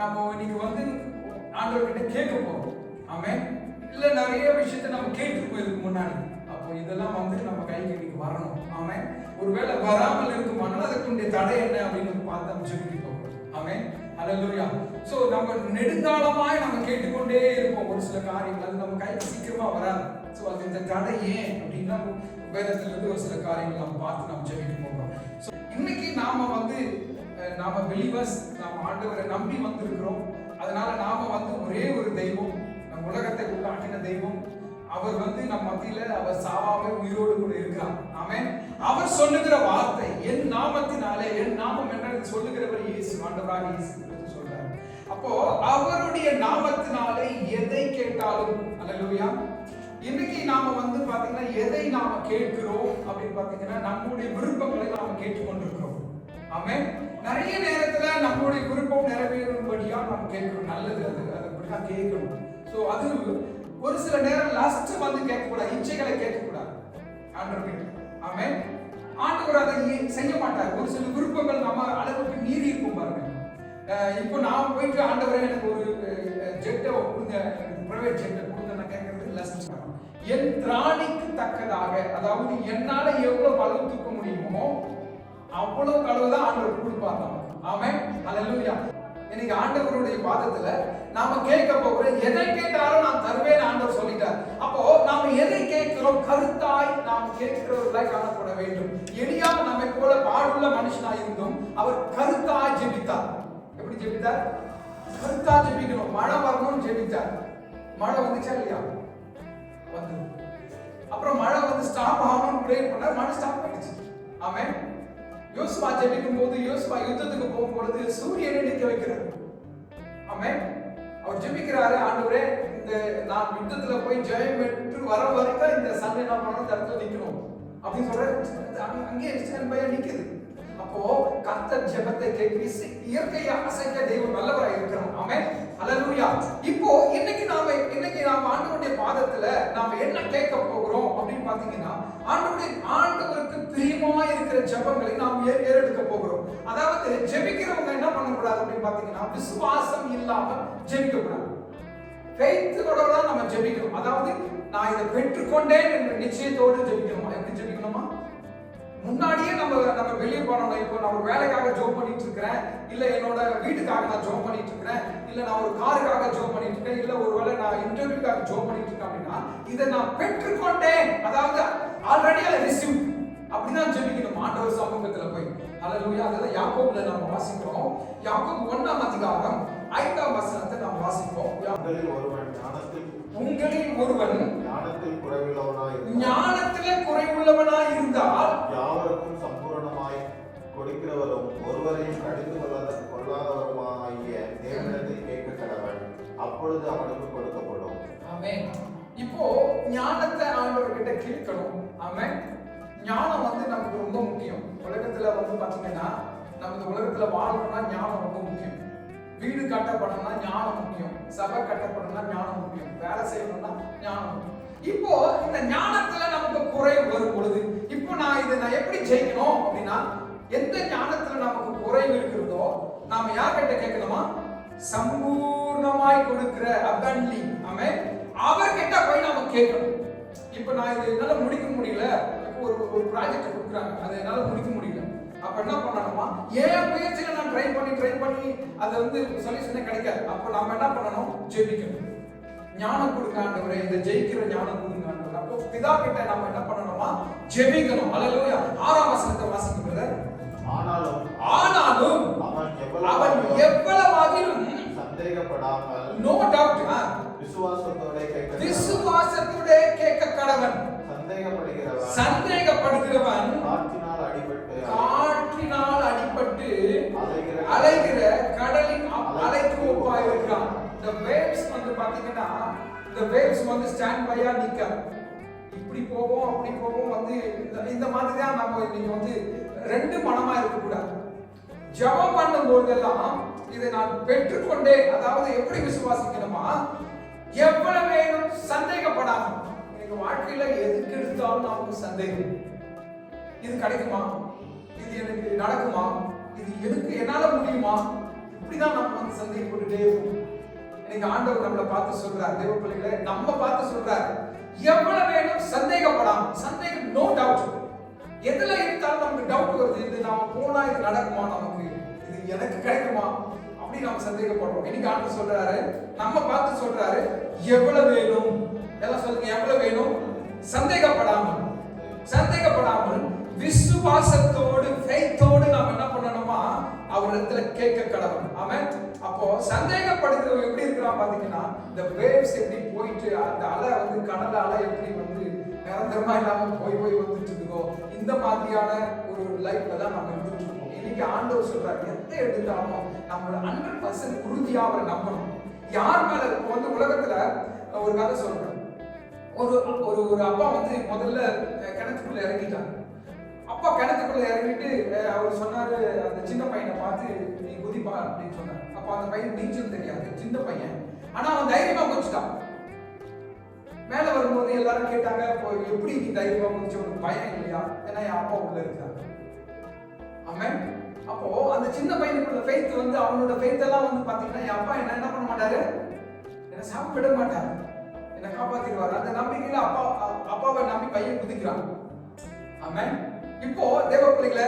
நம்ம இன்னைக்கு வந்து ஆண்டவர்கிட்ட கேட்க போறோம். ஆமென். இல்ல நிறைய விஷயத்தை நம்ம கேட்டுருப்போம் இதுக்கு முன்னாடி. அப்போ இதெல்லாம் வந்து நம்ம கைக்கு இன்னைக்கு வரணும். ஆமென். ஒருவேளை வராமல் இருக்குமானால் அதுக்குடைய தடை என்ன அப்படின்னு பார்த்து நம்ம ஜெபிக்க போறோம். ஆமென். ஹல்லேலூயா. சோ நம்ம நெடுங்காலமாய் நம்ம கேட்டுக்கொண்டே இருப்போம் ஒரு சில காரியங்கள், அது நம்ம கைக்கு சீக்கிரமா வராது. சோ அது இந்த தடை ஏன் அப்படின்னா வேதத்துல இருந்து ஒரு சில காரியங்கள் நம்ம பார்த்து நம்ம ஜெபிக்க போறோம். சோ இன்னைக்கு நாம வந்து நாம பிலீவர்ஸ், நாம ஆண்டவரை நம்பி வந்திருக்கிறோம். அதனால நாம வந்து ஒரே ஒரு தெய்வம், நம் உலகத்தை உண்டாக்கின தெய்வம், அவர் வந்து நம் மத்தியில அவர் சாவாவே உயிரோடு கூட இருக்கிறார். ஆமென். அவர் சொல்லுகிற வார்த்தை, என் நாமத்தினாலே, என் நாமம் என்ன சொல்லுகிறவர் இயேசு, ஆண்டவராக இயேசு என்று சொல்றார். அப்போ அவருடைய நாமத்தினாலே எதை கேட்டாலும், அல்லேலூயா. இன்னைக்கு நாம வந்து பாத்தீங்கன்னா எதை நாம கேட்கிறோம் அப்படின்னு பாத்தீங்கன்னா நம்முடைய விருப்பங்களை நாம கேட்டுக்கொண்டிருக்கிறோம். ஆமென். நிறைய நேரத்துல நம்மளுடைய விருப்பம் நிறைவேறும்படியா நம்ம கேட்கணும். நல்லது, அது அப்படிதான் கேட்கணும். சோ அது ஒரு சில நேரம் லாஸ்ட் வந்து கேட்கக்கூடாது, இச்சைகளை கேட்கக்கூடாது ஆண்டவர்கிட்ட. ஆமென். ஆண்டவர் அதை செய்ய மாட்டார். ஒரு சில விருப்பங்கள் நம்ம அளவுக்கு மீறி இருக்கும் பாருங்க. இப்போ நான் போயிட்டு ஆண்டவரே எனக்கு ஒரு ஜெட்டை கொடுங்க, பிரைவேட் ஜெட்டை கொடுங்க நான் கேட்கறது லாஸ்ட். என் திராணிக்கு தக்கதாக, அதாவது என்னால எவ்வளவு அளவு தூக்க முடியுமோ அவ்வளவு அளவுதான் ஆண்டவர் கொடுப்பாங்க. ஆமென். ஹல்லேலூயா. இன்னைக்கு ஆண்டவருடைய பாதத்துல நாம கேட்க போகிறோம். எதை கேட்டாலும் நான் தருவேன் ஆண்டவர் சொல்லிட்டார். அப்போ நாம எதை கேட்கிறோம், கருத்தாய் நாம் கேட்கிறவர்களாய் காணப்பட வேண்டும். எலியா நம்மை போல பாடுள்ள மனுஷனாய் இருந்தும் அவர் கருத்தாய் ஜெபித்தார். எப்படி ஜெபித்தார்? கருத்தா ஜெபிக்கணும். மழை வரணும்னு ஜெபித்தார். மழை வந்துச்சா இல்லையா? வந்து அப்புறம் மழை வந்து ஸ்டாப் ஆகணும்னு ப்ரே பண்ணார். மழை ஸ்டாப் ஆயிடுச்சு. ஆமென். யோசுவா ஜெபிக்கும் போது, யோசுவா யுத்தத்துக்கு போகும்பொழுது சூரியனை நிற்க வைக்கிறார். ஆமென். அவர் ஜெபிக்கிறாரு, ஆண்டவரே இந்த நான் யுத்தத்துல போய் ஜெயம் பெற்று வர வரைக்கும் இந்த சண்டை நான் பண்ண தடுத்து நிக்கணும் அப்படின்னு சொல்ற. அங்கே ஸ்டாண்ட் பையா நிக்குது. அப்போ கர்த்தர் ஜெபத்தை கேட்க இயற்கையை அசைக்க தெய்வம் நல்லவராக இருக்கிறார். ஆமென். ஹல்லேலூயா. இப்போ இன்னைக்கு நாம ஆண்டவருடைய பாதத்துல நாம என்ன கேட்க போகிறோம் அப்படின்னு பாத்தீங்கன்னா, ஆண்டவருக்கு பிரியமா இருக்கிற ஜெபங்களை நாம் ஏறெடுக்க போகிறோம். அதாவது ஜெபிக்கிறவங்க என்ன பண்ணக்கூடாது அப்படின்னு பாத்தீங்கன்னா, விசுவாசம் இல்லாம ஜெபிக்க கூடாது. ஃபெய்த்தோட தான் நம்ம ஜெபிக்கணும். அதாவது நான் இதை பெற்றுக்கொண்டேன் என்ற நிச்சயத்தோடு ஜெபிக்கணுமா? எப்படி ஜெபிக்கணுமா? முன்னாடியே நம்ம வெளியே போனோம்னா, இப்போ நான் ஒரு வேலைக்காக ஜோப் பண்ணிட்டு இருக்கிறேன், இல்ல என்னோட வீட்டுக்காக நான் ஜோப் பண்ணிட்டு இருக்கிறேன், இல்ல நான் ஒரு காருக்காக ஜோப் பண்ணிட்டு இருக்கேன், இல்ல ஒருவேளை நான் இன்டர்வியூக்காக ஜோப் பண்ணிட்டு இருக்கேன் அப்படின்னா, இதை நான் பெற்றுக்கொண்டேன், அதாவது ஆல்ரெடி ஐ ரிசீவ், அப்படிதான் ஜெபிக்கணும் ஆண்டவர் சமூகத்துல போய். ஹல்லேலூயா. அதான் யாக்கோபுல நம்ம வாசிக்கிறோம். யாக்கோபு 1ஆம் அதிகாரம் 5ஆம் வசனத்தை நாம் வாசிப்போம். உங்களில் ஒருவன் ஞானத்திலே குறைவுள்ளவனாய் இருந்தால் யாவருக்கும் சம்பூரணமாய் கொடுக்கிறவரும் ஒருவரையும் கடிந்து கொள்ளாதவருமாகிய தேவனிடத்தில் கேட்க கடவன், அப்பொழுது அவனுக்கு கொடுக்கப்படும். ஆமென். இப்போ ஞானத்தை ஆண்டவர்கிட்ட கேட்கணும். ஆமென். ஞானம் வந்து நமக்கு ரொம்ப முக்கியம். உலகத்துல வந்து பாத்தீங்கன்னா, நம்ம இந்த உலகத்துல வாழணும்னா ஞானம் ரொம்ப முக்கியம். வீடு கட்டப்படணும்னா ஞானம் முக்கியம். சபை கட்டப்படணும்னா ஞானம் முக்கியம். வேலை செய்யணும்னா ஞானம் முக்கியம். இப்போ இந்த ஞானத்துல நமக்கு குறை வரும் பொழுது, இப்போ நான் எப்படி ஜெயிக்கணும் அப்படின்னா, எந்த ஞானத்துல நமக்கு குறைவு இருக்கிறதோ நாம யார்கிட்ட கேட்கணுமா? சம்பூர்ணமாய் கொடுக்கிற அபண்டன்ட்லி, ஆமென், அவர்கிட்ட போய் நாம கேட்கணும். இப்போ நான் இது என்னால முடிக்க முடியல, இப்போ ஒரு ப்ராஜெக்ட் கொடுக்குறாங்க, அதை என்னால முடிக்க முடியல, அப்ப என்ன பண்ணணுமா? ஏன் முயற்சியில நான் ட்ரை பண்ணி அதை வந்து சொல்யூஷனே கிடைக்காது. அப்போ நாம என்ன பண்ணணும்? ஜெபிக்கணும். ஞானம் கொடுங்க ஆண்டவரே, இந்த ஜெயிக்கிற ஞானம் கொடுங்க ஆண்டவரே. அப்போ பிதா கிட்ட நாம என்ன பண்ணணுமா? ஜெபிக்கணும். ஹல்லேலூயா. 6ஆம் வசனத்தை வாசிங்க பிரதர். ஆனாலும் அவன் எவ்வளவாகிலும் சந்தேகப்படாமல், நோ டவுட், விசுவாசத்தோட கேட்க கடவன். சந்தேகப்படுகிறவன் காற்றினால் அடிபட்டு அலைகிற கடலின் அலைக்கு ஒப்பாய் இருக்கிறான். இந்த வேவ்ஸ் வந்து பாத்தீங்கன்னா, இந்த வேவ்ஸ் வந்து ஸ்டாண்ட் பையா நிக்க, இப்படி போவோம் அப்படி போவோம், வந்து இந்த மாதிரி தான் நம்ம இன்னைக்கு வந்து ரெண்டு மனமா இருக்க கூடாது. ஜெபம் பண்ணும் போதெல்லாம் இதை நான் பெற்றுக்கொண்டேன், அதாவது எப்படி விசுவாசிக்கணுமா? எவ்வளவு வேணும் சந்தேகப்படாம. எங்க வாழ்க்கையில எதுக்கு எடுத்தாலும் நமக்கு சந்தேகம். இது கிடைக்குமா? இது எனக்கு நடக்குமா? இது எதுக்கு என்னால முடியுமா? இப்படிதான் நம்ம வந்து சந்தேகப்பட்டுட்டே இருப்போம். இன்னைக்கு ஆண்டவர் நம்மளை பார்த்து சொல்றார், தேவ பிள்ளைகளை நம்ம பார்த்து சொல்றார், எவ்வளவு வேணும் சந்தேகப்படாம. சந்தேகம் நோ டவுட். எதுல இருந்தாலும் நமக்கு டவுட் வருது, இது நாம போனா இது நடக்குமா, நமக்கு இது எனக்கு கிடைக்குமா அப்படி நம்ம சந்தேகப்படுறோம். இன்னைக்கு ஆண்டவர் சொல்றாரு, நம்ம பார்த்து சொல்றாரு, எவ்வளவு வேணும், எல்லாம் சொல்லுங்க, எவ்வளவு வேணும் சந்தேகப்படாமல். சந்தேகப்படாமல் விசுவாசத்தோடு ஃபெய்த்தோடு நாம் என்ன பண்ணணுமா, அவரிடத்துல கேட்க கடவுள். ஆமென். அப்போ சந்தேகப்படுகிறவங்க எப்படி இருக்கிறான் பாத்தீங்கன்னா, இந்த வேவ்ஸ் எப்படி போயிட்டு அந்த அலை வந்து கடல் அலை எப்படி வந்து நிரந்தரமா இல்லாம போய் வந்துட்டு இருக்கோ, இந்த மாதிரியான ஒரு லைஃப்ல தான் நம்ம இருந்துட்டு இருக்கோம். இன்னைக்கு ஆண்டவர் சொல்றாரு, எதை எடுத்தாலும் நம்மள 100% உறுதியா அவரை நம்பணும். யார் மேல வந்து உலகத்துல ஒரு கதை சொல்றேன். ஒரு ஒரு அப்பா வந்து முதல்ல கிணத்துக்குள்ள இறங்கிட்டாங்க. அப்பா கிணத்துக்குள்ள இறங்கிட்டு அவர் சொன்னாரு, அந்த சின்ன பையனை பார்த்து, நீ குதிப்பா அப்படின்னு சொன்னார். அப்ப அந்த பையன் நீச்சல் தெரியாது, சின்ன பையன், ஆனா அவன் தைரியமா குதிச்சுட்டான். மேல வரும்போது எல்லாரும் கேட்டாங்க, எப்படி நீ தைரியமா குதிச்சு, உனக்கு பயம் இல்லையா? ஏன்னா என் அப்பா உள்ள இருக்காங்க. ஆமென். அப்போ அந்த சின்ன பையனுக்குள்ள ஃபெய்த் வந்து, அவனோட ஃபெய்த் எல்லாம் வந்து பாத்தீங்கன்னா, என் அப்பா என்ன பண்ண மாட்டாரு, என்ன சாப்பிட விட மாட்டாரு, என்ன காப்பாத்திடுவாரு. அந்த நம்பிக்கையில அப்பாவை நம்பி பையன் குதிக்கிறான். ஆமென். இப்போ தேவ பிள்ளைகளை,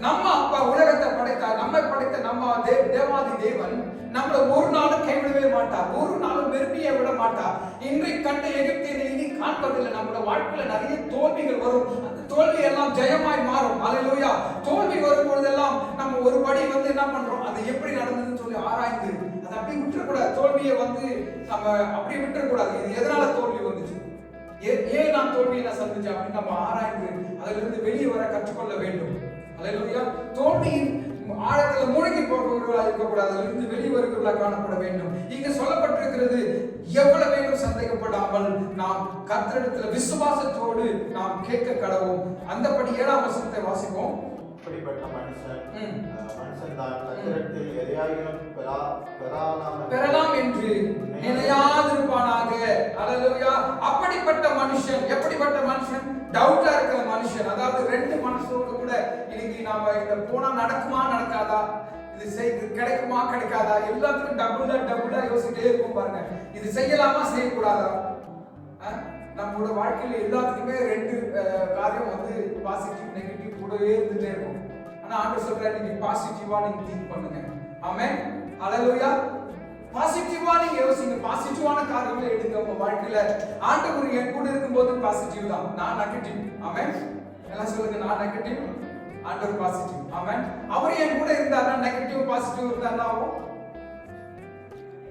நம்ம அப்பா உலகத்தை படைத்தார், நம்ம படைத்த நம்ம தேவாதி தேவன் நம்மள ஒரு நாளும் கைவிடவே மாட்டார், ஒரு நாளும் வெறுமையை விட மாட்டார். இன்றைக்கு கண்ட எகிப்தியனை இனி காண்பதில்லை. நம்மளோட வாழ்க்கையில நிறைய தோல்விகள் வரும், அந்த தோல்வி எல்லாம் ஜெயமாய் மாறும். அல்லேலூயா. தோல்வி வரும் பொழுதெல்லாம் நம்ம ஒரு படி வந்து என்ன பண்றோம், அது எப்படி நடந்ததுன்னு சொல்லி ஆராய்ந்து அதை அப்படி விட்டுறக்கூடாது. தோல்வியை வந்து நம்ம அப்படி விட்டுறக்கூடாது. இது எதனால தோல்வி வந்துச்சு, ஏன் நான் தோல்வியை நான் சந்திச்சேன் அப்படின்னு நம்ம ஆராய்ந்து அதிலிருந்து வெளியே வர கற்றுக்கொள்ள வேண்டும். அல்லேலூயா. தோல்வியின் ஆழத்துல மூழ்கி போகிறவர்களாக இருக்கக்கூடாது, அதிலிருந்து வெளிவருகிறவர்களாக காணப்பட வேண்டும். இங்க சொல்லப்பட்டிருக்கிறது, எவ்வளவு வேணும் சந்தேகப்படாமல் நாம் கர்த்தரிடத்துல விசுவாசத்தோடு நாம் கேட்க கடவோம். அந்தபடி 7ஆம் வசனத்தை வாசிப்போம். அப்படிப்பட்ட மனுஷன் தான் கர்த்தரிடத்தில் எதையாயிலும் பெறலாம் என்று நிலையாதிருப்பானாக. அல்லேலூயா. அப்படிப்பட்ட மனுஷன், எப்படிப்பட்ட மனுஷன், டவுட்டா இருக்கிற மனுஷன். அதாவது ரெண்டு மனுஷனோட கூட இன்னைக்கு நாம இத போனா நடக்குமா நடக்காதா, இது கிடைக்குமா கிடைக்காதா, எல்லாத்துக்கும் டபுளா யோசிச்சுட்டே இருக்கும் பாருங்க. இது செய்யலாமா செய்யக்கூடாதா. நம்மளோட வாழ்க்கையில எல்லாத்துக்குமே ரெண்டு காரியம் வந்து பாசிட்டிவ் நெகட்டிவ் கூடவே இருந்துட்டே இருக்கும். ஆனா ஆண்டவர் சொல்றாரு, நீங்க பாசிட்டிவா நீங்க திங்க் பண்ணுங்க. ஆமென். அல்லேலூயா. பாசிட்டிவா நீங்க யோசிங்க, பாசிட்டிவான காரியங்களை எடுங்க உங்க வாழ்க்கையில. ஆண்டவர் என் கூட இருக்கும்போது பாசிட்டிவ் தான், நான் நெகட்டிவ். ஆமென். எல்லாம் சொல்லுங்க, நான் நெகட்டிவ், ஆண்டவர் பாசிட்டிவ். ஆமென். அவர் என் கூட இருந்தாருன்னா, நெகட்டிவ் பாசிட்டிவ் இருந்தா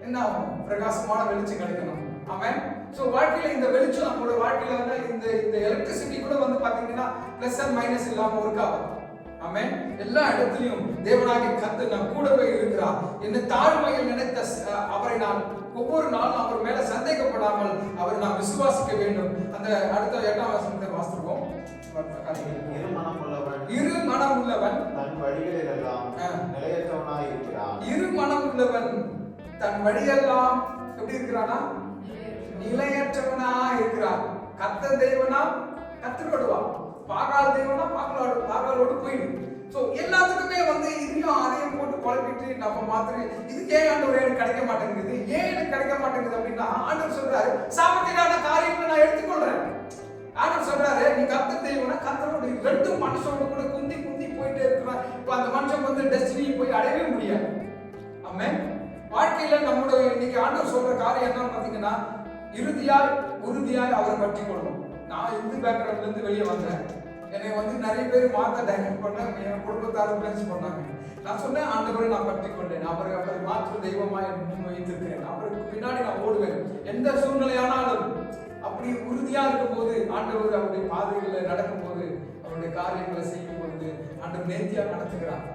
என்ன ஆகும், பிரகாசமான வெளிச்சம் கிடைக்கணும். ஆமென். சோ வாழ்க்கையில இந்த வெளிச்சம் நம்மளோட வாழ்க்கையில வந்து இந்த எலக்ட்ரிசிட்டி கூட வந்து பாத்தீங்கன்னா பிளஸ் அண்ட் மைனஸ் இல்லாம ஒர்க் ஆகும். ஆமென். எல்லா இடத்திலும் தேவனாகிய கர்த்தர் நம் கூடவே இருக்கிறார். என்ன தாழ்மையில் நினைத்த அவரை நான் ஒவ்வொரு நாளும் அவர் மேல சந்தேகப்படாமல் அவரை நாம் விசுவாசிக்க வேண்டும். அந்த அடுத்த 8ஆம் வசனத்தை வாசிப்போம். இரு மனம் உள்ளவன் தன் வழிகளிலெல்லாம் நிலையற்றவனாய் இருக்கிறான். இரு மனம் உள்ளவன் தன் வழியெல்லாம் எப்படி இருக்கிறானா, நிலையற்றவனாய் இருக்கிறான். கர்த்தர் தேவனா கர்த்தரோடுவா, பாகால் தேவனா பாகாலோடு போயிடும். சோ எல்லாத்துக்குமே வந்து இதையும் அதையும் போட்டு குழப்பிட்டு நம்ம மாதிரி இதுக்கு ஏன் ஆண்டவர் எனக்கு கிடைக்க மாட்டேங்குது, ஏன் எனக்கு கிடைக்க மாட்டேங்குது அப்படின்னா, ஆண்டவர் சொல்றாரு, சாமர்த்தியமான காரியங்களை நான் எடுத்துக்கொள்றேன். ஆண்டவர் சொல்றாரு, நீ கர்த்தர் தேவனா கர்த்தரோடு ரெண்டு மனுஷனோட கூட குந்தி போயிட்டே இருக்கிறான். இப்ப அந்த மனுஷன் வந்து டெஸ்டினியை போய் அடையவே முடியாது. ஆமென். வாழ்க்கையில நம்மளோட இன்னைக்கு ஆண்டவர் சொல்ற காரியம் என்னன்னு பாத்தீங்கன்னா, உறுதியாய் அவரை பற்றி கொள்ளணும். நான் இந்து பேக்ரவுண்ட்ல இருந்து வெளியே வந்தேன். என்னை வந்து நிறைய பேர் மாத்த டைரக்ட் பண்ணாங்க, என் குடும்பத்தாரும் பிளேஸ் பண்ணாங்க. நான் சொன்னேன், ஆண்டவரை நான் பற்றி கொண்டேன், அவரை மாற்று தெய்வமாய் முன் வைத்திருக்கிறேன், அவருக்கு பின்னாடி நான் ஓடுவேன். எந்த சூழ்நிலையானாலும் அப்படி உறுதியா இருக்கும் போது ஆண்டவர் அவருடைய பாதைகளில் நடக்கும் போது அவருடைய காரியங்களை செய்யும் பொழுது ஆண்டவர் நேர்த்தியா நடத்துகிறார்.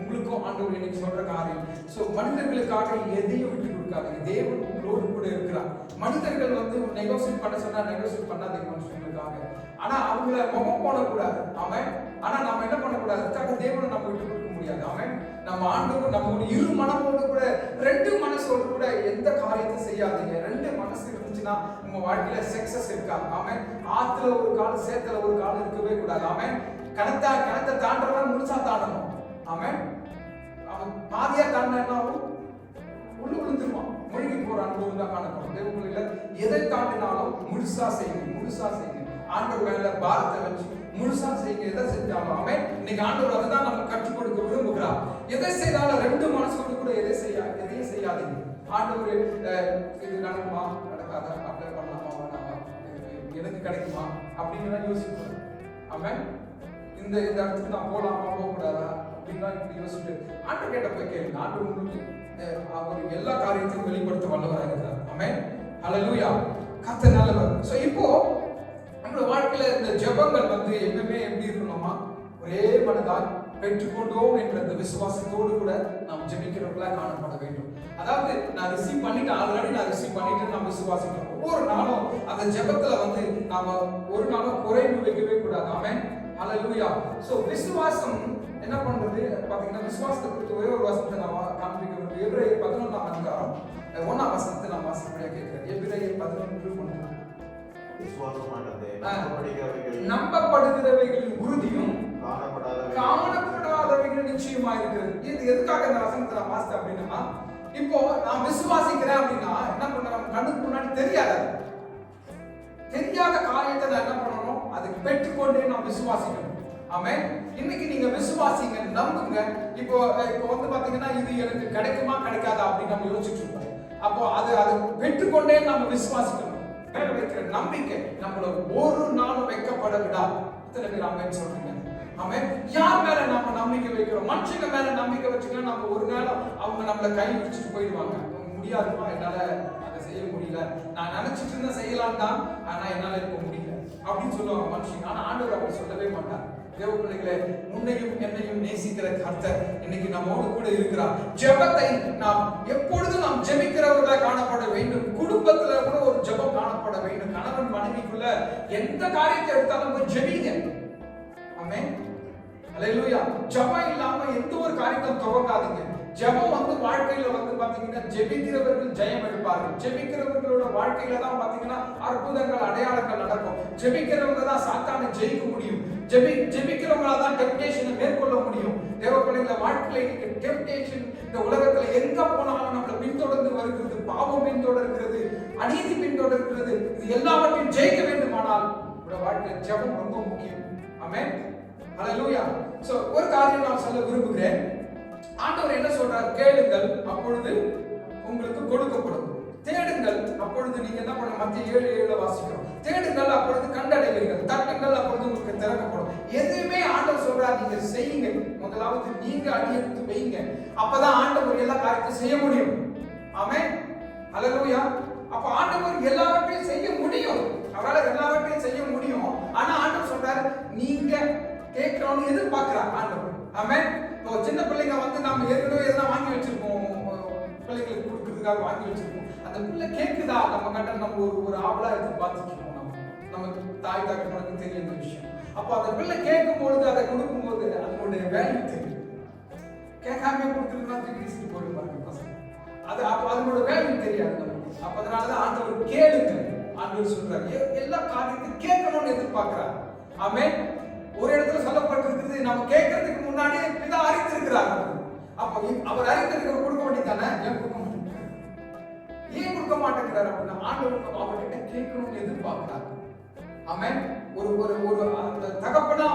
உங்களுக்கும் ஆண்டவர் இன்னைக்கு சொல்ற காரியம், சோ மனிதர்களுக்காக எதையும் விட்டு கொடுக்காதீங்க. தேவன் உங்களோடு கூட இருக்கிறார். மனிதர்கள் வந்து நெகோசியேட் பண்ண சொன்னா நெகோசியேட் பண்ணாதீங்க மனுஷங்களுக்காக. ஆனா அவங்கள முகம் போடக்கூடாது. ஆமென். ஆனா நம்ம என்ன பண்ணக்கூடாது, அதுக்காக தேவனை நம்ம விட்டு கொடுக்க முடியாது. ஆமென். நம்ம ஆண்டவர் நம்ம இரு மனமோடு கூட ரெண்டு மனசோடு கூட எந்த காரியத்தை செய்யாதீங்க. ரெண்டு மனசு இருந்துச்சுன்னா உங்க வாழ்க்கையில சக்சஸ் இருக்காது. ஆமென். ஆத்துல ஒரு கால் சேத்துல ஒரு கால் இருக்கவே கூடாது. ஆமென். கணத்தை தாண்டவன் முழுசா தாண்டணும். ஆமென். அவன் பாதியா தாண்டினாலும் உள்ள விழுந்துருவான், மூழ்கி போற அனுபவம் தான் காணப்படும். தேவப்பிள்ளைகளை எதை தாண்டினாலும் முழுசா செய்யுங்க, முழுசா செய்யுங்க. ஆண்டவர் மேல பாரத்தை வச்சு முழுசா செய்யுங்க. எதை செஞ்சாலும் அவன் இன்னைக்கு ஆண்டவர் அதுதான் நம்ம கற்றுக் கொடுக்க விரும்புகிறார். எதை செய்தாலும் ரெண்டு மனசோடு கூட எதையும் செய்யாதீங்க. ஆண்டவர் இது நடக்குமா நடக்காத, அப்ளை பண்ணலாமா வேணாமா, எனக்கு கிடைக்குமா அப்படின்னு யோசிப்பாரு. அவன் இந்த இடத்துக்கு நான் போகலாமா போகக்கூடாதா அப்படின்னா இப்படி யோசிச்சுட்டு ஆண்டவர் கேட்ட போய் கேளுங்க. ஆண்டவர் உங்களுக்கு அவர் எல்லா காரியத்தையும் வெளிப்படுத்த வல்லவராக இருக்கிறார். ஆமென், ஹல்லேலூயா. கர்த்தர் நல்லவர். சோ இப்போ நம்மளோட வாழ்க்கையில இந்த ஜெபங்கள் எப்பவுமே எப்படி இருக்கணுமா, ஒரே மனதால் பெற்றுக்கொண்டோம் என்ற அந்த விசுவாசத்தோடு கூட நாம் ஜெபிக்கிறவர்களா காணப்பட வேண்டும். அதாவது நான் ரிசீவ் பண்ணிட்டு ஆல்ரெடி நான் ரிசீவ் பண்ணிட்டு நாம் விசுவாசிக்கிறோம். ஒவ்வொரு நாளும் அந்த ஜெபத்துல நாம ஒரு நாளும் குறைவு வைக்கவே கூடாது. ஆமென், ஹல்லேலூயா. சோ விசுவாசம் என்ன பண்றது பாத்தீங்கன்னா, விசுவாசத்தை குறித்து ஒரே ஒரு வசனத்தை நான் காண்பிக்க வேண்டும். எபிரேயர் 11ஆம் அதிகாரம் 1ஆம் வசனத்தை நான் வாசிப்படியா கேட்கிறேன். எபிரேயர் 11:1. விசுவாசமானது நம்பப்படுகிறவைகளின் உறுதியும் காணப்படாதவைகள் நிச்சயமா இருக்கிறது. இது எதுக்காக இந்த வசனத்தை நான் வாசித்தேன் அப்படின்னா, இப்போ நான் விசுவாசிக்கிறேன் அப்படின்னா என்ன பண்றேன், கண்ணுக்கு முன்னாடி தெரியாத காரியத்தை நான் என்ன பண்ணணும், அதுக்கு பெற்றுக்கொண்டே நான் விசுவாசிக்கணும். ஆமென். இன்னைக்கு நீங்க விசுவாசிங்க, நம்புங்க. இப்போ பாத்தீங்கன்னா இது எனக்கு கிடைக்குமா கிடைக்காதா அப்படின்னு நம்ம யோசிச்சுட்டு இருக்கோம். அப்போ அது பெற்றுக்கொண்டே நம்ம விசுவாசிக்கணும். மேல வைக்கிற நம்பிக்கை நம்மள ஒரு நாளும் வைக்கப்பட விடாது. இத்தனை பேர் ஆமென் சொல்றீங்க. ஆமென். யார் மேல நம்ம நம்பிக்கை வைக்கிறோம்? மனுஷங்க மேல நம்பிக்கை வச்சுக்கலாம். நம்ம ஒரு நாளும் அவங்க நம்மள கை விரிச்சுட்டு போயிடுவாங்க. முடியாதுமா, என்னால அதை செய்ய முடியல, நான் நினைச்சிட்டு இருந்தா செய்யலாம் தான், ஆனா என்னால இப்ப முடியல அப்படின்னு சொல்லுவாங்க மனுஷங்க. ஆனா ஆண்டவர் அப்படி சொல்லவே மாட்டார். தேவ பிள்ளைகளே, உன்னையும் என்னையும் நேசிக்கிற கர்த்தர் இன்னைக்கு நம்மோடு கூட இருக்கிறார். ஜெபத்தை நாம் எப்பொழுதும் நாம் ஜெபிக்கிறவர்களா காணப்பட வேண்டும். குடும்பத்துல கூட ஒரு ஜெபம் காணப்பட வேண்டும். கணவன் மனைவிக்குள்ள எந்த காரியத்தை எடுத்தாலும் போய் ஜெபிங்க. ஆமென், ஹல்லேலூயா. ஜெபம் இல்லாம எந்த ஒரு காரியத்தையும் துவங்காதீங்க. ஜெபம் வாழ்க்கையில பாத்தீங்கன்னா ஜெபிக்கிறவர்கள் ஜெயம் எடுப்பார்கள். ஜெபிக்கிறவர்களோட வாழ்க்கையில தான் பாத்தீங்கன்னா அற்புதங்கள் அடையாளங்கள் நடக்கும். ஜெபிக்கிறவங்க தான் சாத்தானை ஜெயிக்க முடியும். ஜெபிக்கிறவங்களா தான் டெம்ப்டேஷனை மேற்கொள்ள முடியும். தேவப்பிள்ளைகள வாழ்க்கையில டெம்ப்டேஷன் இந்த உலகத்துல எங்க போனாலும் நம்மளை பின்தொடர்ந்து வருகிறது. பாவம் பின்தொடர்கிறது, அநீதி பின்தொடர்கிறது. இது எல்லாவற்றையும் ஜெயிக்க வேண்டுமானால் வாழ்க்கையில ஜெபம் ரொம்ப முக்கியம். ஆமென், ஹல்லேலூயா. சோ ஒரு காரியம் நான் சொல்ல விரும்புகிறேன். ஆண்டவர் என்ன சொல்றார்? கேளுங்கள், அப்பொழுது உங்களுக்கு கொடுக்கப்படும். தேடுங்கள், அப்பொழுது நீங்க என்ன பண்ண, மத்திய 7:7 வாசிக்கிறோம். தேடுங்கள், அப்பொழுது கண்டடைவீர்கள். தட்டுங்கள், அப்பொழுது உங்களுக்கு திறக்கப்படும். எதுவுமே ஆண்டவர் சொல்றார், நீங்க செய்யுங்க. முதலாவது நீங்க அடியெடுத்து வைங்க. அப்பதான் ஆண்டவர் எல்லா காரியத்தையும் செய்ய முடியும். ஆமென், ஹல்லேலூயா. அப்ப ஆண்டவர் எல்லாவற்றையும் செய்ய முடியும். அவரால் எல்லாவற்றையும் செய்ய முடியும். ஆனா ஆண்டவர் சொல்றாரு, நீங்க கேட்கணும்னு எதிர்பார்க்கிறார் ஆண்டவர். ஆமென். இப்போ சின்ன பிள்ளைங்க நாம ஏற்கனவே எதனா வாங்கி வச்சிருப்போம், பிள்ளைங்களுக்கு கொடுக்கறதுக்காக வாங்கி வச்சிருப்போம். அந்த பிள்ளை கேட்குதா நம்ம கட்ட நம்ம ஒரு ஆவலா எடுத்து பார்த்துட்டு இருக்கோம். நமக்கு தாய் தகப்பனுக்கு தெரியும் இந்த விஷயம். அப்போ அந்த பிள்ளை கேட்கும் பொழுது அதை கொடுக்கும் போது அதனுடைய வேல்யூ தெரியும். கேட்காம கொடுத்துருந்தா தூக்கி போயிருப்பாங்க பசங்க. அப்போ அதனோட வேல்யூ தெரியாது. அப்ப அதனாலதான் ஆண்டவர் கேளுங்க. ஆண்டவர் சொல்றாரு எல்லா காரியத்தையும் கேட்கணும்னு எதிர்பார்க்கிறார். ஆமென். ஒரு இடத்துல சொல்லப்பட்டிருக்கிறது, நம்ம கேட்கறதுக்கு முன்னாடியே பிதா அறிந்திருக்கிறார். அப்ப அவர் அறிந்திருக்கிற கொடுக்க வேண்டியதானே, ஏன் கொடுக்க மாட்டேங்கிறார்? ஏன் கொடுக்க மாட்டேங்கிறார் அப்படின்னா ஆண்டவர் அவர்கிட்ட கேட்கணும்னு எதிர்பார்க்கிறார். ஆமென். ஒரு அந்த தகப்பனா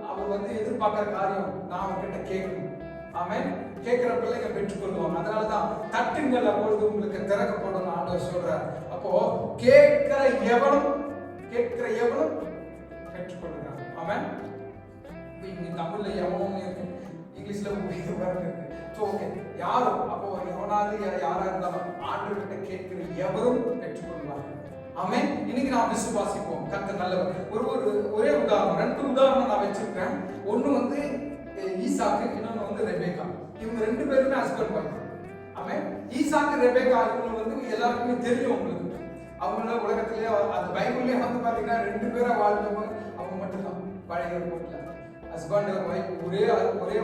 அவர் எதிர்பார்க்கிற காரியம் நான் அவர்கிட்ட கேட்கணும். ஆமென். கேட்கிற பிள்ளைங்க பெற்றுக்கொள்வாங்க. அதனாலதான் தட்டுங்கள், அப்பொழுது உங்களுக்கு திறக்கப்படும் ஆண்டவர் சொல்றார். அப்போ கேட்கிற எவனும் பெற்றுக்கொள்கிறார். ஆமென். இங்க தமிழ்ல எவனும் இருக்கு, இங்கிலீஷ்ல இருக்கு. சோ ஓகே, யாரும் அப்போ எவனாவது யாரா இருந்தாலும் ஆண்டவர்கிட்ட கேட்கிற எவரும் பெற்றுக்கொள்வார்கள். ஆமென். இன்னைக்கு நாம் விசுவாசிப்போம். கர்த்தர் நல்லவர். ஒரே உதாரணம், 2 உதாரணம் நான் வச்சிருக்கேன். ஒன்னு ஈசாக்கு, இன்னொன்னு ரெபேக்கா. இவங்க 2 பேருமே ஹஸ்பண்ட் ஒய்ஃப். ஆமென். ஈசாக்கு ரெபேக்கா இவங்க எல்லாருக்குமே தெரியும். உங்களுக்கு அவங்கள உலகத்திலேயே அந்த பைபிள்லயே பாத்தீங்கன்னா 2 பேரா வாழ்ந்தவங்க அவங்க மட்டும்தான். பழைய ஏற்பாட்டுல ஹஸ்பண்ட் ஒய்ஃப், ஒரே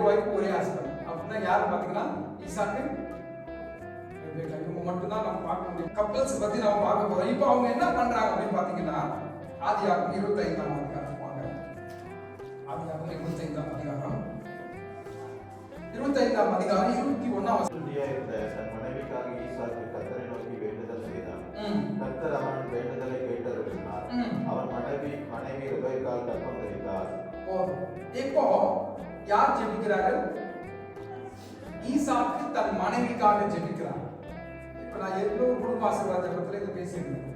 ஒய்ஃப் ஒரே ஹஸ்பண்ட் அப்படின்னா யாரு பாத்தீங்கன்னா ஈசாக்கு ரெபேக்கா. இவங்க மட்டும்தான் நம்ம பார்க்க முடியும். கப்பல்ஸ் பத்தி நம்ம பார்க்க போறோம். இப்போ அவங்க என்ன பண்றாங்க அப்படின்னு பாத்தீங்கன்னா, ஆதியாகமம் 25ஆம் அதிகாரம். ஆதியாகமம் 25ஆம் அதிகாரம் 25ஆம் அதிகாரம் 21ஆம் வசனம். இருந்த தன் மனைவிக்காக ஈசாக்கு கர்த்தரை நோக்கி வேண்டுதல் செய்தான். கர்த்தர் அவன் வேண்டுதலை கேட்டருளினார். அவன் மனைவி ரெபெக்காள் கர்ப்பம் தரித்தாள். இப்போ யார் ஜெபிக்கிறாரு? ஈசாக்கு தன் மனைவிக்காக ஜெபிக்கிறார். இப்ப நான் ஏற்கனவே குடும்ப ஆசீர்வாத ஜெபத்துல இதை பேசியிருந்தேன்.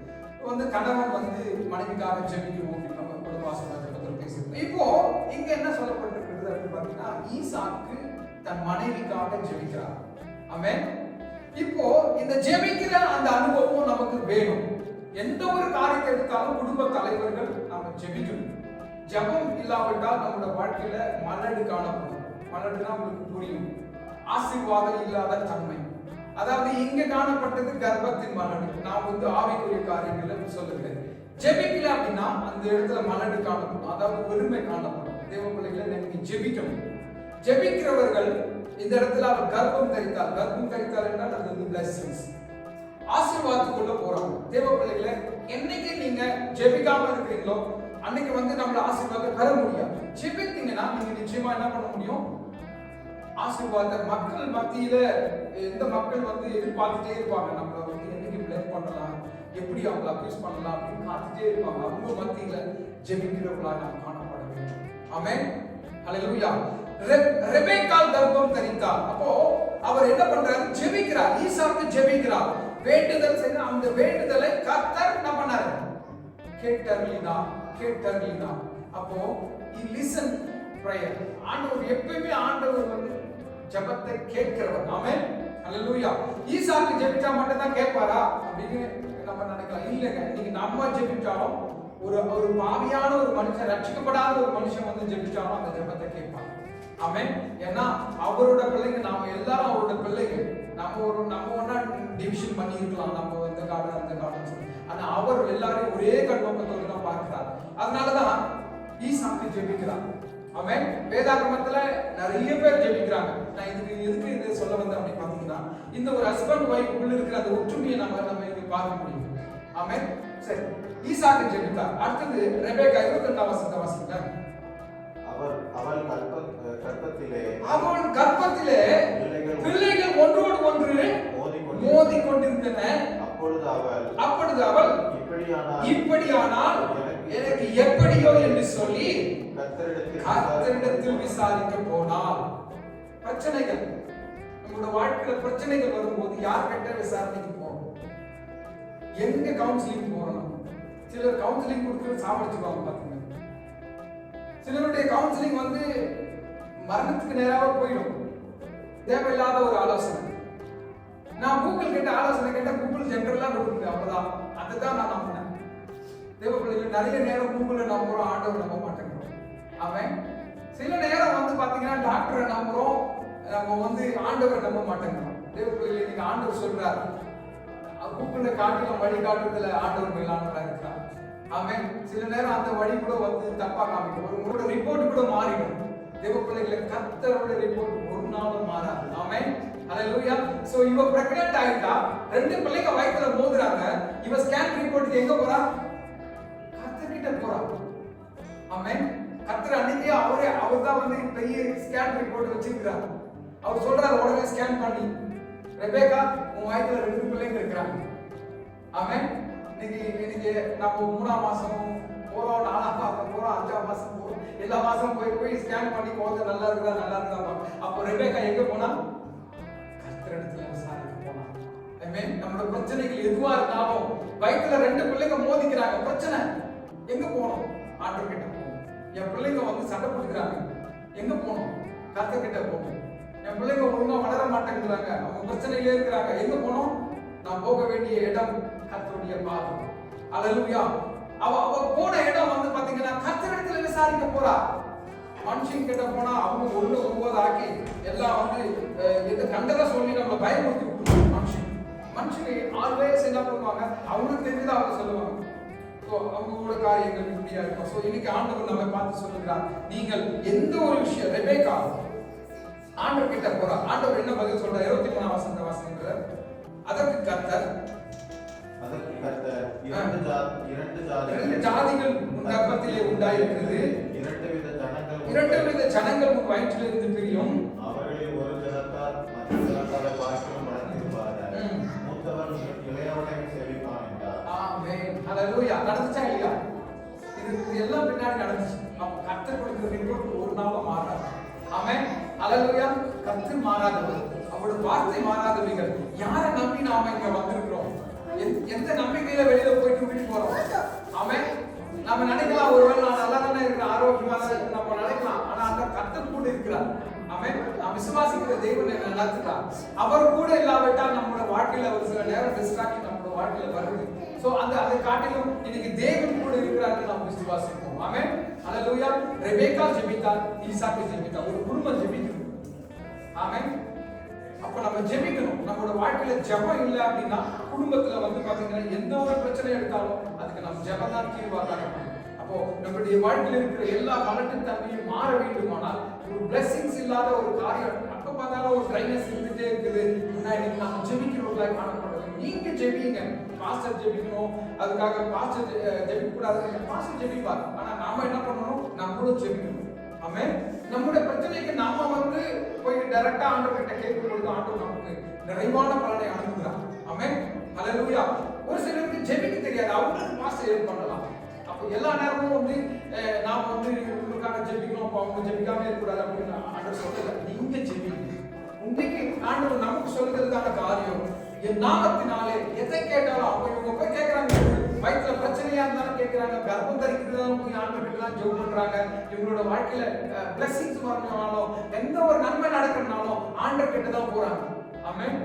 கணவன் மனைவிக்காக ஜெபிக்கணும் நம்ம குடும்ப ஆசீர்வாத ஜெபத்துல பேசியிருந்தோம். இப்போ இங்க என்ன சொல்லப்பட்டிருக்கிறது அப்படின்னு பாத்தீங்கன்னா, ஈசாக்கு தன் மனைவிக்காக ஜெபிக்கிறார். ஆமென். இப்போ இந்த ஜெபிக்கிற அந்த அனுபவம் நமக்கு வேணும். எந்த ஒரு காரியத்தை எடுத்தாலும் குடும்ப தலைவர்கள் நாம ஜெபிக்கணும். ஜெபம் இல்லாவிட்டால் நம்மளோட வாழ்க்கையில மலடு காணப்படும். மலடுனா உங்களுக்கு புரியும், ஆசீர்வாதம் இல்லாத தன்மை. அதாவது இங்க காணப்பட்டது கர்ப்பத்தின் மலடு. நான் ஆவிக்குரிய காரியங்களை சொல்லுகிறேன். ஜெபிக்கல அப்படின்னா அந்த இடத்துல மலடு காணப்படும், அதாவது ஒருமை காணப்படும். தேவ பிள்ளைகளை நீங்க ஜெபிக்கணும். ஜெபிக்கிறவர்கள் இந்த இடத்துல அவர் கர்ப்பம் தரித்தால் என்றால் அது blessings, ஆசீர்வாதத்துக்குள்ள போறாங்க. தேவ பிள்ளைகளை என்னைக்கு நீங்க ஜெபிக்காம இருக்கிறீங்களோ அன்னைக்கு நம்மள ஆசீர்வாதம் பெற முடியாது. ஜெபித்தீங்கன்னா நீங்க நிச்சயமா என்ன பண்ண முடியும்? ஆசீர்வாதம். மக்கள் மத்தியில எந்த மக்கள் எதிர்பார்த்துட்டே இருப்பாங்க, நம்மள என்னைக்கு பிளஸ் பண்ணலாம், எப்படி அவங்களை அபியூஸ் பண்ணலாம் அப்படின்னு காத்துட்டே இருப்பாங்க. அவங்க மத்தியில ஜெபிக்கிறவர்களாக நாம் காணப்பட வேண்டும். ஆமென். ஹல்லேலூயா. ரெபெக்காள் கர்ப்பம் தரித்தாள். அப்போ அவர் என்ன பண்றாரு? ஜெபிக்கிறார். ஈசாக்கு ஜெபிக்கிறார், வேண்டுதல் செய்ய. அந்த வேண்டுதலை கர்த்தர் என்ன பண்ணாரு? கேட்டருளினார். அப்போ he listen prayer. ஆண்டவர் எப்பவுமே ஜெபத்தை கேட்கிறவர். ஆமென். ஹல்லேலூயா. ஈசாக்கு ஜெபிச்சா மட்டும் தான் கேட்பாரா அப்படின்னு நம்ம நினைக்கலாம். இல்லங்க, நீங்க நம்ம ஜெபிச்சாலும் ஒரு பாவியான ஒரு மனுஷன், ரட்சிக்கப்படாத ஒரு மனுஷன் ஜெபிச்சாலும் அந்த ஜெபத்தை கேட்பார். ஆமென். ஏன்னா அவரோட பிள்ளைங்க, நாம எல்லாரும் அவரோட பிள்ளைங்க. நம்ம ஒன்னா டிவிஷன் பண்ணி இருக்கலாம், நம்ம இந்த காலம் அந்த காலம் சொல்லி. ஆனா அவர் எல்லாரையும் ஒரே கண்ணோக்கத்தோடு தான் பார்க்கிறார். அதனாலதான் ஈசாக்கு ஜெபிக்கிறார். ஆமென். வேதாகமத்துல நிறைய பேர் ஜெபிக்கிறாங்க. நான் எதுக்கு இது சொல்ல வந்தேன் அப்படின்னு பாத்தீங்கன்னா, இந்த ஒரு ஹஸ்பண்ட் ஒய்ஃப்குள்ள இருக்கிற அந்த ஒற்றுமையை நம்ம இங்க பார்க்க முடியும். ஆமென். சரி, ஈசாக்கு ஜெபித்தார். அடுத்தது ரெபெக்கா 22ஆம் வசனத்தை வாசிங்க. அவள் கர்ப்பத்திலே பிள்ளைகள் ஒன்றோடு ஒன்று மோதிக்கொண்டிருந்தன. அப்பொழுது அவள் இப்படியானால் எனக்கு எப்படியோ என்று சொல்லி கர்த்தரிடத்தில் விசாரிக்க போனாள். பிரச்சனைகள், நம்மளோட வாழ்க்கையில பிரச்சனைகள் வரும்போது யார் கிட்ட விசாரணைக்கு போறோம்? எங்க கவுன்சிலிங் போறோம்? சிலர் கவுன்சிலிங் கொடுத்து சாப்பிடுச்சுவாங்க பாத்தீங்க. சிலருடைய கவுன்சிலிங் மரணத்துக்கு நேராக போயிடும். தேவையில்லாத ஒரு ஆலோசனை. நான் கூகுள் கிட்ட ஆலோசனை கேட்டா கூகுள் ஜெனரலா கொடுக்குது, அவ்வளவுதான். அதுதான் நான் நம்பினேன். தேவ பிள்ளைகள் நிறைய நேரம் கூகுளை நம்புறோம், ஆண்டவர் நம்ப மாட்டேங்கிறோம். அவன் சில நேரம் பாத்தீங்கன்னா டாக்டரை நம்புறோம், நம்ம ஆண்டவரை நம்ப மாட்டேங்கிறோம். தேவ பிள்ளைகள் நீங்க ஆண்டவர் சொல்றாரு, கூகுளை காட்டிலும் வழி காட்டுறதுல ஆண்டவர் மேலானவரா இருக்கிறார். ஆமென். சில நேரம் அந்த வழி கூட தப்பா காமிக்கும். உங்களோட ரிப்போர்ட் கூட மாறிடும். தேவ பிள்ளைகளை கர்த்தரோட ரிப்போர்ட் ஒரு நாளும் மாறாது. ஆமென். ஹல்லேலூயா. சோ இவ பிரெக்னன்ட் ஆயிட்டா, 2 பிள்ளைங்க வயித்துல மோதுறாங்க. இவ ஸ்கேன் ரிப்போர்ட் எங்க போறா? கர்த்தர் கிட்ட போறா. ஆமென். கர்த்தர் அன்னைக்கே அவர்தான் பெரிய ஸ்கேன் ரிப்போர்ட் வச்சிருக்காரு. அவர் சொல்றாரு உடனே ஸ்கேன் பண்ணி, ரெபெக்கா உன் வயித்துல 2 பிள்ளைங்க இருக்காங்க. ஆமென். இன்னைக்கு நம்ம 3ஆம் மாசம் போறோம், 4ஆம் மாசம் போறோம், 5ஆம் மாசம் போறோம், எல்லா மாசம் போய் ஸ்கேன் பண்ணி போறது நல்லா இருக்குதா. அப்போ ரெபெக்கா எங்க போனா? கர்த்தரிடத்துல விசாரிக்க போனா. ஆமென். நம்மளோட பிரச்சனைகள் எதுவா இருந்தாலும் வயித்துல 2 பிள்ளைங்க மோதிக்கிறாங்க, பிரச்சனை எங்க போகணும்? ஆண்டவர் கிட்ட போகணும். என் பிள்ளைங்க சண்டை போட்டுக்கிறாங்க, எங்க போகணும்? கர்த்தர் கிட்ட போகணும். என் பிள்ளைங்க ஒழுங்கா வளர மாட்டேங்கிறாங்க, அவங்க பிரச்சனையிலே இருக்கிறாங்க, எங்க போகணும்? நான் போக வேண்டிய இடம் கர்த்தருடைய பாதம். ஹல்லேலூயா. அவ போன இடம் பாத்தீங்கன்னா கர்த்தரிடத்துல விசாரிக்க போறா. மனுஷன் கிட்ட போனா அவங்க ஒண்ணு ஒன்பது ஆக்கி எல்லாம் இந்த கண்டதை சொல்லி நம்மளை பயமுறுத்தி விட்டுருவாங்க. மனுஷன் ஆல்வேஸ் என்ன பண்ணுவாங்க? அவங்களுக்கு தெரிஞ்சதை அவங்க சொல்லுவாங்க. அவங்களோட காரியங்கள் இப்படியா இருக்கும். சோ இன்னைக்கு ஆண்டவர் நம்ம பார்த்து சொல்லுகிறார், நீங்கள் எந்த ஒரு விஷயம், ரெபெக்கா ஆண்டவர் கிட்ட போறா. ஆண்டவர் என்ன பதில் சொல்றார்? 23ஆம் வசனத்தை வாசிங்க. அதற்கு கர்த்தர் இரண்டு ஜாதிகள் உன் கர்ப்பத்திலே உண்டாயிருக்கிறது, இரண்டு வித ஜனங்கள் உன் வயிற்றிலிருந்து பிரியும், இது எல்லாம் பின்னாடி நடந்துச்சு. அப்ப கர்த்தர் கொடுக்கிற ரிப்போர்ட் ஒரு நாளும் மாறாது. ஆமென். அல்லேலூயா. கர்த்தர் மாறாதவர், அவருடைய வார்த்தை மாறாதவைகள். யாரை நம்பி நாம இங்க வந்திருக்கிறோம்? எந்த நம்பிக்கையில வெளியில போயிட்டு வீட்டுக்கு போறோம்? ஆமென். நம்ம நினைக்கலாம் ஒருவேளை நான் நல்லா தானே இருக்கிறேன், ஆரோக்கியமா தான் இருக்கிறேன் நம்ம நினைக்கலாம். ஆனா அந்த கர்த்தர் கூட இருக்கிறார். ஆமென். நாம் விசுவாசிக்கிற தேவன் என்ன நடத்துறார். அவர் கூட இல்லாவிட்டால் நம்மளோட வாழ்க்கையில ஒரு சில நேரம் டிஸ்ட்ராக்ஷன் நம்மளோட வாழ்க்கையில வருது. சோ அதை காட்டிலும் இன்னைக்கு தேவன் கூட இருக்கிறார்னு நாம் விசுவாசிப்போம். ஆமென். அல்லேலூயா. ரெபேக்கா ஜெபித்தாள், ஈசாக்கு ஜெபித்தாள், ஒரு குடும்பம் ஜெபிக்கணும். ஆமென். அப்ப நம்ம ஜெபிக்கணும். நம்மளோட வாழ்க்கையில ஜெபம் இல்லை அப்படின்னா குடும்பத்துல பாத்தீங்கன்னா எந்த ஒரு பிரச்சனை எடுத்தாலும் அதுக்கு நம்ம ஜெபம் தான் தீர்வாக. அப்போ நம்மளுடைய வாழ்க்கையில் இருக்கிற எல்லா மலட்டின் தன்மையும் மாற வேண்டுமானால் ஒரு பிளெஸிங்ஸ் இல்லாத ஒரு காரியம் அப்ப பார்த்தாலும் ஒரு ட்ரைனஸ் இருந்துட்டே இருக்குது. இன்னைக்கு நம்ம ஜெபிக்கிறவர்களாக காணப்படுறது. நீங்க ஜெபிங்க. பாஸ்டர் ஜெபிக்கணும், அதுக்காக பாஸ்டர் ஜெபிக்க கூடாது, பாஸ்டர் ஜெபிப்பார். ஆனா நாம என்ன பண்ணணும்? நம்மளும் ஜெபிக்கணும். ஆமென். நம்முடைய பிரச்சனைக்கு நாம போய் டைரக்டா ஆண்டவர் கிட்ட கேட்கும் பொழுது ஆண்டவர் நமக்கு நிறைவான பலனை அனுப்புகிறார். ஆமென். ஹல்லேலூயா. ஒரு சிலருக்கு ஜெபிக்க தெரியாது, அவங்களுக்கு பாஸ்டர் ஹெல்ப் பண்ணலாம். அப்ப எல்லா நேரமும் நாம உங்களுக்காக ஜெபிக்கணும், அப்ப அவங்க ஜெபிக்காம இருக்கக்கூடாது அப்படின்னு ஆண்டவர் சொல்லல. நீங்க ஜெபிங்க. இன்னைக்கு ஆண்டவர் நமக்கு சொல்லுறதுக்கான காரியம் என் நாமத்தினாலே எதை கேட்டாலும் அவங்க இவங்க போய் கேட்கறாங்க, வயிற்றுல பிரச்சனையா இருந்தாலும் கேட்கறாங்க, கர்ப்பம் தரிக்கிறதாலும் போய் ஆண்டவர்கிட்ட தான் ஜெபம் பண்றாங்க. இவங்களோட வாழ்க்கையில பிளஸிங்ஸ் வரணும்னாலும் எந்த ஒரு நன்மை நடக்கணும்னாலும் ஆண்டவர் கிட்ட தான் போறாங்க. ஆமென்.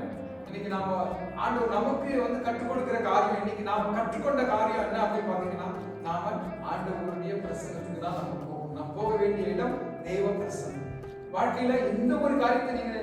இன்னைக்கு நாம ஆண்டவர் நமக்கு கற்றுக் கொடுக்கிற காரியம், இன்னைக்கு நாம கற்றுக்கொண்ட காரியம் என்ன அப்படின்னு பாத்தீங்கன்னா, நாம ஆண்டவருடைய பிரசன்னத்துக்கு தான் நம்ம போகணும். நாம் போக வேண்டிய இடம் தெய்வ பிரசன்னம். வாழ்க்கையில எந்த ஒரு காரியத்தை நீங்க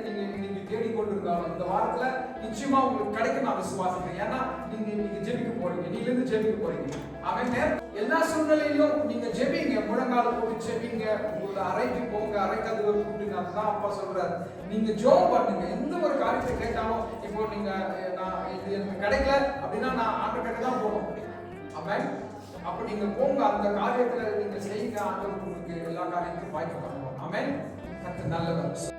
தேடிக்கொண்டிருந்தாலும் இந்த வாரத்துல நிச்சயமா உங்களுக்கு கிடைக்கும் நான் விசுவாசிக்கிறேன். ஏன்னா நீங்க ஜெபிக்க போறீங்க, நீங்க இருந்து ஜெபிக்க போறீங்க. அவன் எல்லா சூழ்நிலையிலும் நீங்க ஜெபிங்க, முழங்கால போட்டு ஜெபிங்க, உங்களோட அறைக்கு போங்க, அறை கதவை கூட்டுங்க. அதுதான் அப்பா சொல்றாரு. நீங்க ஜெபம் பண்ணுங்க. எந்த ஒரு காரியத்தை கேட்டாலும் இப்போ நீங்க நான் இது எனக்கு கிடைக்கல அப்படின்னா நான் ஆண்டவர்கிட்ட தான் போகணும். அவன் அப்ப நீங்க போங்க, அந்த காரியத்துல நீங்க செய்யுங்க. ஆண்டவர் உங்களுக்கு எல்லா காரியத்தையும் வாய்ப்பு பண்ணுவோம். ஆமென். நல்லவர்.